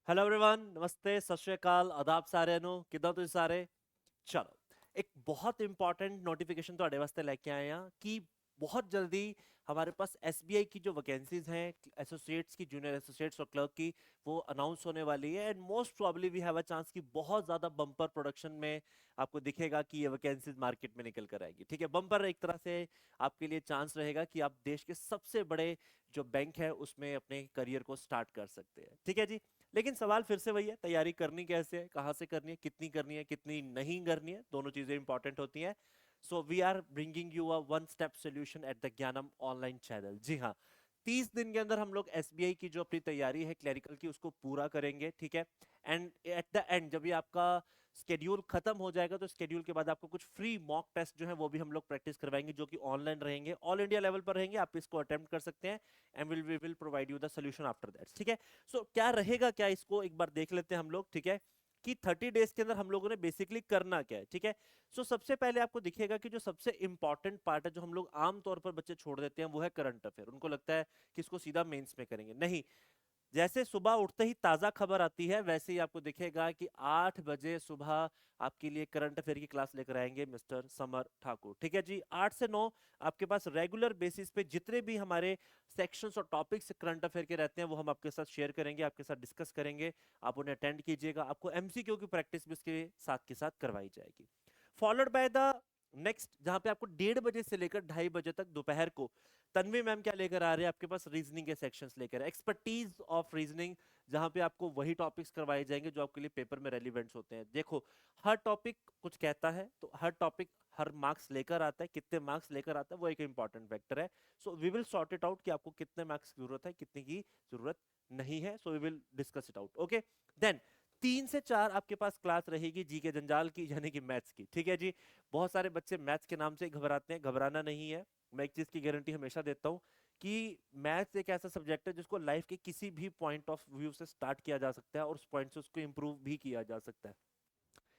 Hello everyone नमस्ते सत श्री अकाल आदाब ਸਾਰਿਆਂ ਨੂੰ ਕਿੱਦਾਂ ਤੁਸੀਂ ਸਾਰੇ ਚਲੋ ਇੱਕ ਬਹੁਤ इंपॉर्टेंट नोटिफिकेशन ਤੁਹਾਡੇ ਵਾਸਤੇ ਲੈ ਕੇ ਆਏ ਹਾਂ ਕਿ बहुत जल्दी हमारे पास एसबीआई की जो वैकेंसीज हैं एसोसिएट्स की जूनियर एसोसिएट्स और क्लर्क की वो अनाउंस होने वाली है and most probably we have a chance कि बहुत ज्यादा बम्पर प्रोडक्शन में आपको दिखेगा कि ये वैकेंसीज मार्केट में निकल कर आएगी। ठीक है, बम्पर एक तरह से आपके लिए चांस रहेगा कि आप देश के सबसे बड़े जो बैंक है उसमें अपने करियर को स्टार्ट कर सकते हैं। ठीक है जी, लेकिन सवाल फिर से वही है, तैयारी करनी कैसे है, कहाँ से करनी है कितनी नहीं करनी है, दोनों चीजें इंपॉर्टेंट होती हैं। So we are bringing you a one step solution at the Gyanam online channel. जी हाँ, 30 दिन के अंदर हम लोग एसबीआई की जो अपनी तैयारी है क्लरिकल की उसको पूरा करेंगे। ठीक है, एंड एट द एंड जब ये आपका स्केड्यूल खत्म हो जाएगा तो स्केड्यूल के बाद आपको कुछ फ्री मॉक टेस्ट जो है वो भी हम लोग प्रैक्टिस करवाएंगे, जो कि ऑनलाइन रहेंगे, ऑल इंडिया लेवल पर रहेंगे, आप इसको अटेम्प्ट कर सकते हैं and we will provide you the solution after that. ठीक है, सो क्या रहेगा, क्या इसको एक बार देख लेते हैं हम लोग। ठीक है, कि 30 डेज के अंदर हम लोगों ने बेसिकली करना क्या है। ठीक है, सो सबसे पहले आपको दिखेगा कि जो सबसे इंपॉर्टेंट पार्ट है जो हम लोग आमतौर पर बच्चे छोड़ देते हैं वो है करंट अफेयर। उनको लगता है कि इसको सीधा मेंस में करेंगे, नहीं। जैसे सुबह उठते ही ताजा खबर आती है वैसे ही आपको दिखेगा कि 8 बजे सुबह आपके लिए करंट अफेयर की क्लास लेकर आएंगे मिस्टर समर ठाकुर। ठीक है जी, 8 से 9 आपके पास रेगुलर बेसिस पे जितने भी हमारे सेक्शंस और टॉपिक्स करंट अफेयर के रहते हैं वो हम आपके साथ शेयर करेंगे, आपके साथ डिस्कस करेंगे। आप उन्हें अटेंड कीजिएगा, आपको एमसीक्यू की प्रैक्टिस भी उसके साथ के साथ करवाई जाएगी। फॉलोड बाय द नेक्स्ट, जहां पे आपको 1:30 बजे से लेकर 2:30 बजे तक दोपहर को तन्वी मैम क्या लेकर आ रहे हैं आपके पास, रीजनिंग के सेक्शंस लेकर, एक्सपर्टीज ऑफ रीजनिंग, जहां पे आपको वही टॉपिक्स करवाए जाएंगे जो आपके लिए पेपर में रेलिवेंट्स होते हैं। देखो, हर टॉपिक कुछ कहता है, तो हर टॉपिक हर मार्क्स लेकर आता है, कितने मार्क्स लेकर आता है वो एक इंपॉर्टेंट फैक्टर है। So we will sort it out कि आपको कितने मार्क्स की जरूरत है, कितने की जरूरत नहीं है। So we will discuss it out. Okay, then 3 से 4 आपके पास क्लास रहेगी जी के जंजाल की, यानी कि मैथ्स की। ठीक है जी, बहुत सारे बच्चे मैथ्स के नाम से घबराते हैं, घबराना नहीं है। मैं एक चीज की गारंटी हमेशा देता हूँ कि मैथ्स एक ऐसा सब्जेक्ट है जिसको लाइफ के किसी भी पॉइंट ऑफ व्यू से स्टार्ट किया जा सकता है और उस पॉइंट से उसको इंप्रूव भी किया जा सकता है।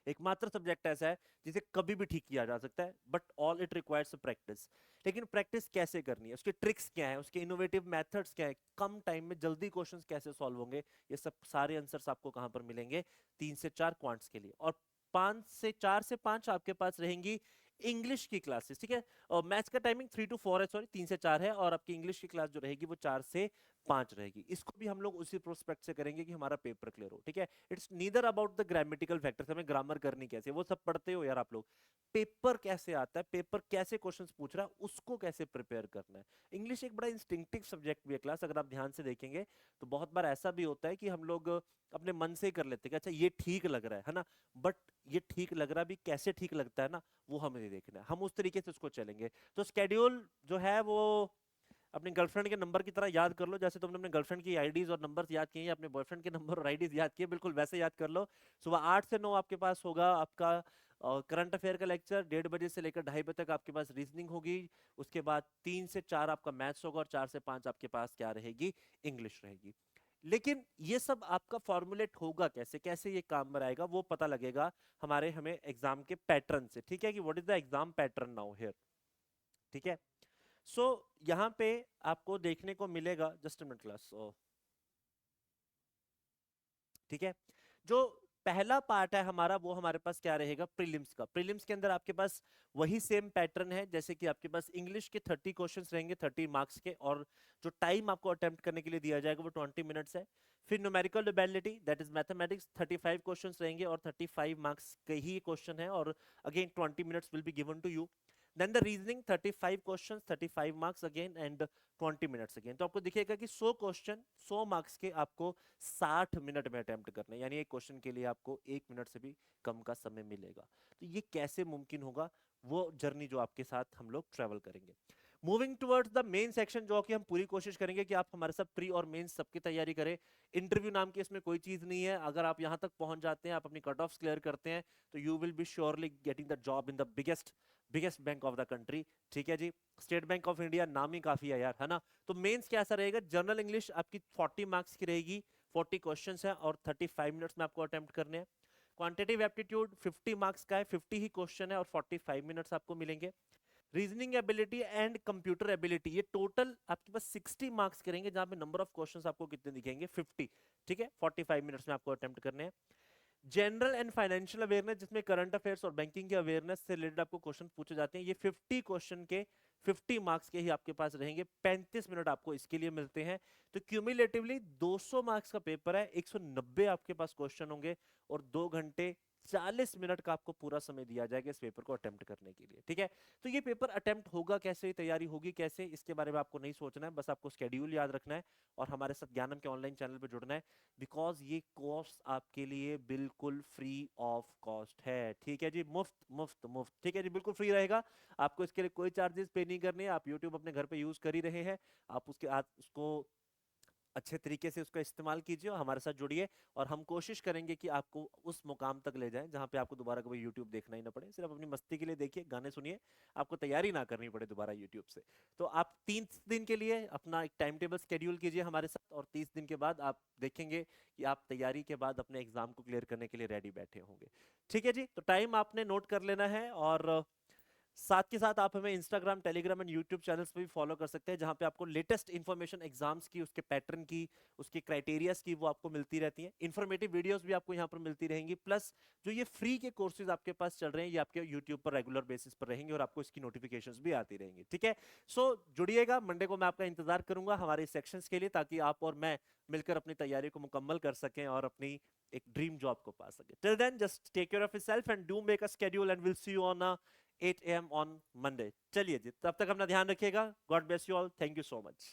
एकमात्र सब्जेक्ट ऐसा है जिसे कभी भी ठीक किया जा सकता है, but all it requires practice. लेकिन प्रैक्टिस कैसे करनी है, उसके ट्रिक्स क्या है, उसके इनोवेटिव मेथड्स क्या है, कम टाइम में जल्दी क्वेश्चंस कैसे सॉल्व होंगे, ये सब सारे आंसर्स आपको कहां पर मिलेंगे, 3 से 4 क्वांट्स के लिए। और 4 से 5 आपके पास रहेंगी इंग्लिश की क्लासेस। ठीक है, और मैथ्स का टाइमिंग 3 to 4 है, सॉरी 3 से 4 है, और आपकी इंग्लिश की क्लास जो रहेगी वो 4 से 5 रहेगी। इसको भी हम लोग उसी प्रोस्पेक्ट से करेंगे कि हमारा पेपर क्लियर हो। ठीक है, it's neither about the grammatical factors, हमें ग्रामर करनी कैसे वो सब पढ़ते हो यार आप लोग, पेपर कैसे आता है, पेपर कैसे क्वेश्चंस पूछ रहा है उसको कैसे प्रिपेयर करना है। इंग्लिश एक बड़ा इंस्टिंक्टिव सब्जेक्ट भी है क्लास, अगर आप ध्यान से देखेंगे तो बहुत बार ऐसा भी होता है कि हम लोग अपने मन से ही कर लेते हैं कि अच्छा ये ठीक लग रहा है ना, बट ये ठीक लग रहा भी कैसे ठीक लगता है ना, वो हमें नहीं देखना है, हम उस तरीके से उसको चलेंगे। तो स्केड्यूल जो है वो अपनी गर्लफ्रेंड के नंबर की तरह याद कर लो, जैसे तुमने अपने गर्लफ्रेंड की आईडीज और नंबर्स याद किए, अपने बॉयफ्रेंड के नंबर और आईडीज याद किए, बिल्कुल वैसे याद कर लो। सुबह 8 से 9 आपके पास होगा आपका करंट अफेयर का लेक्चर, 1:30 बजे से लेकर 2:30 बजे तक आपके पास रीजनिंग होगी, उसके बाद 3 से 4 आपका मैथ्स होगा, और 4 से 5 आपके पास क्या रहेगी, इंग्लिश रहेगी। लेकिन ये सब आपका फॉर्मुलेट होगा कैसे, कैसे ये काम में आएगा, वो पता लगेगा हमें एग्जाम के पैटर्न से। ठीक है, कि what is the exam pattern now here. ठीक है, सो यहाँ पे आपको देखने को मिलेगा, जस्ट मिनट क्लास। ठीक है, जो पहला पार्ट है हमारा वो हमारे पास क्या रहेगा, प्रीलिम्स का। प्रीलिम्स के अंदर आपके पास वही सेम पैटर्न है, जैसे कि आपके पास इंग्लिश के 30 क्वेश्चंस रहेंगे 30 मार्क्स के, और जो टाइम आपको अटेम्प्ट करने के लिए दिया जाएगा वो 20 मिनट्स है। फिर numerical ability that is mathematics, 35 questions रहेंगे और 35 मार्क्स के ही क्वेश्चन है, और again 20 minutes will be given to you. Then the reasoning 35 questions 35 marks again and 20 minutes again. तो आपको दिखेगा कि 100 क्वेश्चन 100 मार्क्स के आपको 60 मिनट में अटेम्प्ट करना है, यानी एक क्वेश्चन के लिए आपको 1 मिनट से भी कम का समय मिलेगा। तो ये कैसे मुमकिन होगा, वो जर्नी जो आपके साथ हम लोग ट्रेवल करेंगे। Moving towards the main section, जो कि हम पूरी कोशिश करेंगे कि आप हमारे साथ प्री और मेन सबकी तैयारी करें। इंटरव्यू नाम की इसमें कोई चीज नहीं है, अगर आप यहां तक पहुंच जाते हैं, आप अपनी कट ऑफ क्लियर करते हैं, तो you will be surely getting the job in the biggest biggest bank of the country. ठीक है जी, स्टेट बैंक ऑफ इंडिया नाम ही काफी है यार, है ना। तो मेंस कैसा रहेगा, जनरल इंग्लिश आपकी 40 मार्क्स की रहेगी, 40 क्वेश्चंस है और 35 मिनट्स में आपको अटेम्प्ट करने हैं। क्वांटिटेटिव एप्टीट्यूड 50 मार्क्स का है, 50 ही क्वेश्चन है और 45 मिनट्स आपको मिलेंगे। Reasoning ability and computer ability, ये टोटल आपके पास 60 मार्क्स करेंगे, जहां पे नंबर ऑफ क्वेश्चंस आपको कितने दिखेंगे 50। ठीक है, 45 मिनट्स में आपको अटेम्प्ट करने हैं। जनरल एंड फाइनेंशियल अवेयरनेस, जिसमें करंट अफेयर्स और बैंकिंग के अवेयरनेस से रिलेटेड आपको क्वेश्चन पूछे जाते हैं, ये 50 क्वेश्चन के 50 मार्क्स के ही आपके पास रहेंगे, 35 मिनट आपको इसके लिए मिलते हैं। तो क्यूमुलेटिवली 200 मार्क्स का पेपर है, 190 आपके पास क्वेश्चन होंगे और 2 घंटे 40 मिनट का आपको पूरा समय दिया जाएगा इस पेपर को अटेम्प्ट करने के लिए। ठीक है, तो ये पेपर अटेम्प्ट होगा कैसे, तैयारी होगी कैसे, इसके बारे में आपको नहीं सोचना है, बस आपको स्केड्यूल याद रखना है और हमारे साथ ज्ञानम के ऑनलाइन चैनल पर जुड़ना है, बिकॉज ये कोर्स आपके लिए बिल्कुल फ्री ऑफ कॉस्ट है। ठीक है जी, मुफ्त मुफ्त मुफ्त। ठीक है जी, बिल्कुल फ्री रहेगा, आपको इसके लिए कोई चार्जेस पे नहीं करने हैं। आप यूट्यूब अपने घर पे यूज कर ही रहे हैं, आप उसको अच्छे तरीके से उसका इस्तेमाल कीजिए और हमारे साथ जुड़िए, और हम कोशिश करेंगे कि आपको उस मुकाम तक ले जाएं जहां पे आपको दोबारा कभी यूट्यूब देखना ही ना पड़े, सिर्फ अपनी मस्ती के लिए देखिए, गाने सुनिए, आपको तैयारी ना करनी पड़े दोबारा यूट्यूब से। तो आप 3 दिन के लिए अपना एक टाइम टेबल स्केड्यूल कीजिए हमारे साथ, और 30 दिन के बाद आप देखेंगे कि आप तैयारी के बाद अपने एग्जाम को क्लियर करने के लिए रेडी बैठे होंगे। ठीक है जी, तो टाइम आपने नोट कर लेना है, और साथ के साथ आप हमें Instagram, Telegram and YouTube channels पे भी फॉलो कर सकते हैं, जहां पे आपको लेटेस्ट इन्फॉर्मेशन एग्जाम्स की, उसके पैटर्न की, उसके क्राइटेरियाज की, वो आपको मिलती रहती हैं। इन्फॉर्मेटिव वीडियोस भी आपको यहाँ पर मिलती रहेंगी, प्लस जो ये फ्री के कोर्सेज आपके पास चल रहे हैं, ये आपके यूट्यूब पर रेगुलर बेसिस पर रहेंगे और आपको इसकी नोटिफिकेशंस भी आती रहेंगी। ठीक है, सो जुड़िएगा, मंडे को मैं आपका इंतजार करूंगा हमारे सेक्शंस के लिए, ताकि आप और मैं मिलकर अपनी तैयारी को मुकम्मल कर सकें और अपनी एक ड्रीम जॉब को पा सके। Till then just take care of yourself and do make a schedule, and will see you on 8 AM on Monday। चलिए जी, तब तक अपना ध्यान रखिएगा। God bless you all, thank you so much.